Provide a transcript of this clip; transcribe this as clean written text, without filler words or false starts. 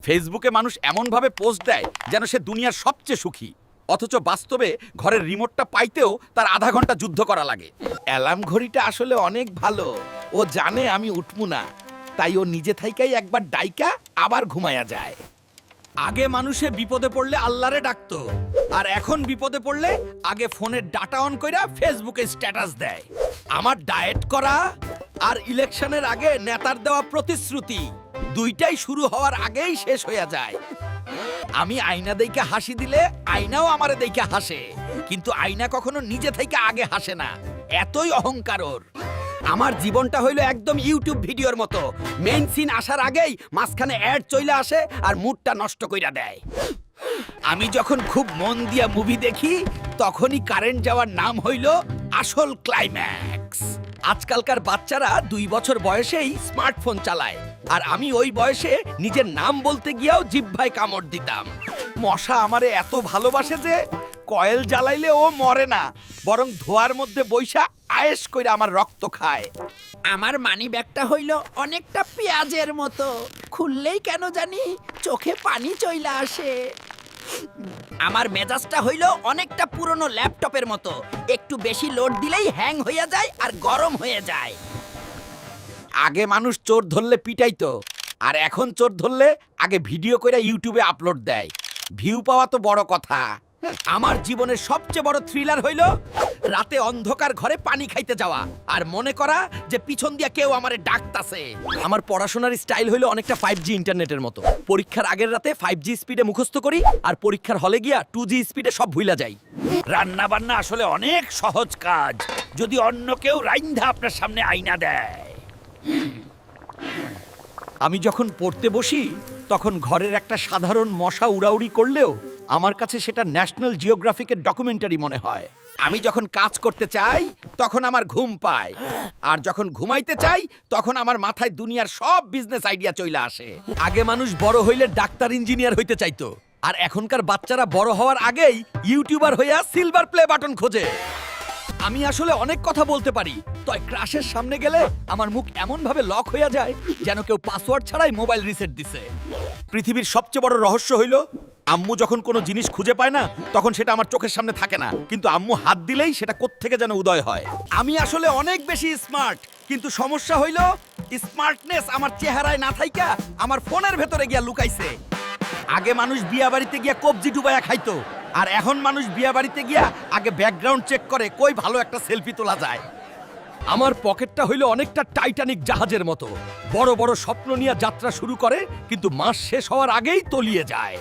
ফেসবুকে মানুষ এমনভাবে পোস্ট দেয় যেন সে দুনিয়ার সবচেয়ে সুখী, অথচ বাস্তবে ঘরের রিমোটটা পাইতেও তার আধা ঘন্টা যুদ্ধ করা লাগে। অ্যালার্ম ঘড়িটা আসলে অনেক ভালো, ও জানে আমি উঠবো না, তাই ও নিজে থাইকাই একবার ডাইকা আবার ঘুমায়া যায়। আগে মানুষে বিপদে পড়লে আল্লাহরে ডাকতো, আর এখন বিপদে পড়লে আগে ফোনের ডাটা অন কইরা ফেসবুকে স্ট্যাটাস দেয়। আমার ডায়েট করা আর ইলেকশনের আগে নেতার দেওয়া প্রতিশ্রুতি দুইটাই শুরু হওয়ার আগেই শেষ হয়ে যায়। আমি আয়না দেইকা হাসি দিলে আয়নাও আমারে দেইকা হাসে, কিন্তু আয়না কখনো নিজে থেকে আগে হাসে না, এতই অহংকার ওর। আমার জীবনটা হইলো একদম ইউটিউব ভিডিওর মতো, মেইন সিন আসার আগেই মাঝখানে অ্যাড চলে আসে আর মুডটা নষ্ট কইরা দেয়। আমি যখন খুব মন দিয়া মুভি দেখি তখনই কারেন্ট যাওয়ার নাম হইলো আসল ক্লাইম্যাক্স। আজকালকার বাচ্চারা 2 বছর বয়সেই স্মার্টফোন চালায়, আর আমি ওই বয়সে নিজের নাম বলতে গিয়েও জিহ্বায় কামড় দিতাম। মশা আমারে এত ভালোবাসে যে কয়েল জ্বালাইলে ও মরে না, বরং ধোয়ার মধ্যে বইসা আয়েশ কইরা আমার রক্ত খায়। আমার মানি ব্যাগটা হইল অনেকটা পেঁয়াজের মতো, খুললেই কেন জানি চোখে পানি চইলা আসে। আমার মেজাজটা হইল অনেকটা পুরনো ল্যাপটপের মতো, একটু বেশি লোড দিলেই হ্যাং হইয়া যায় আর গরম হয়ে যায়। আগে মানুষ চোর ধরলে পিটাইতো, আর এখন চোর ধরলে আগে ভিডিও কইরা ইউটিউবে আপলোড দেয়। ভিউ পাওয়া তো বড় কথা, আমার জীবনের সবচেয়ে বড় থ্রিলার হইল রাতে অন্ধকার ঘরে পানি খাইতে যাওয়া আর মনে করা যে পিছন দিয়া কেউ আমারে ডাকতাছে। আমার পড়াশোনার স্টাইল হইল অনেকটা 5G ইন্টারনেটের মতো। পরীক্ষার আগের রাতে 5G স্পিডে মুখস্থ করি, আর পরীক্ষার হলে গিয়া 2G স্পিডে সব ভুইলা যাই। রান্না বান্না আসলে অনেক সহজ কাজ, যদি অন্য কেউ রাইন্ধা আপনার সামনে আইনা দেয়। আমি যখন পড়তে বসি তখন ঘরের একটা সাধারণ মশা উড়াউড়ি করলেও আমার কাছে সেটা ন্যাশনাল জিওগ্রাফিকের ডকুমেন্টারি মনে হয়। আমি যখন কাজ করতে চাই তখন আমার ঘুম পায়, আর যখন ঘুমাইতে চাই তখন আমার মাথায় দুনিয়ার সব বিজনেস আইডিয়া চলে আসে। আগে মানুষ বড় হইলে ডাক্তার ইঞ্জিনিয়ার হইতে চাইতো, আর এখনকার বাচ্চারা বড় হওয়ার আগেই ইউটিউবার হইয়া সিলভার প্লে বাটন খোঁজে। আমি আসলে অনেক কথা বলতে পারি, তয় ক্রাশের সামনে গেলে আমার মুখ এমন ভাবে লক হইয়া যায় যেন কেউ পাসওয়ার্ড ছাড়াই মোবাইল রিসেট দিছে। পৃথিবীর সবচেয়ে বড় রহস্য হইল আম্মু যখন কোনো জিনিস খুঁজে পায় না তখন সেটা আমার চোখের সামনে থাকে না, কিন্তু আম্মু হাত দিলেই সেটা কোত্থেকে যেন উদয় হয়। আমি আসলে অনেক বেশি স্মার্ট, কিন্তু সমস্যা হইল স্মার্টনেস আমার চেহারায় না থাইকা আমার ফোনের ভেতরে গিয়া লুকাইছে। আগে মানুষ বিয়া বাড়িতে গিয়া কবজি ডুবাইয়া খাইতো, আর এখন মানুষ বিয়া বাড়িতে গিয়া আগে ব্যাকগ্রাউন্ড চেক করে কই ভালো একটা সেলফি তোলা যায়। আমার পকেটটা হইল অনেকটা টাইটানিক জাহাজের মতো, বড় বড় স্বপ্ন নিয়ে যাত্রা শুরু করে কিন্তু মাস শেষ হওয়ার আগেই তলিয়ে যায়।